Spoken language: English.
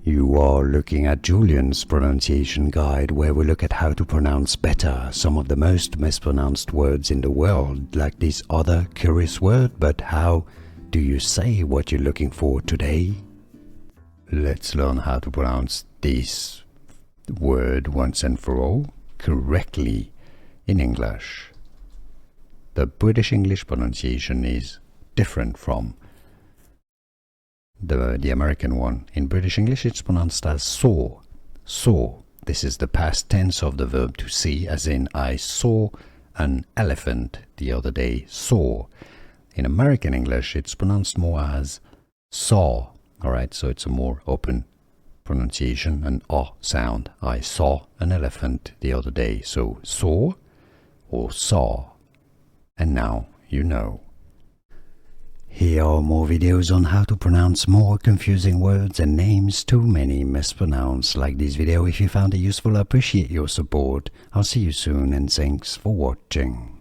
You are looking at Julian's pronunciation guide, where we look at how to pronounce better some of the most mispronounced words in the world, like this other curious word. But how do you say what you're looking for today? Let's learn how to pronounce this word once and for all correctly in English. The British English pronunciation is different from the American one. In British English it's pronounced as saw. Saw. This is the past tense of the verb to see, as in I saw an elephant the other day. Saw. In American English it's pronounced more as saw. Alright, so it's a more open pronunciation, an O sound. I saw an elephant the other day. So saw or saw. And now you know. Here are more videos on how to pronounce more confusing words and names too many mispronounced. Like this video if you found it useful. I appreciate your support. I'll see you soon and thanks for watching.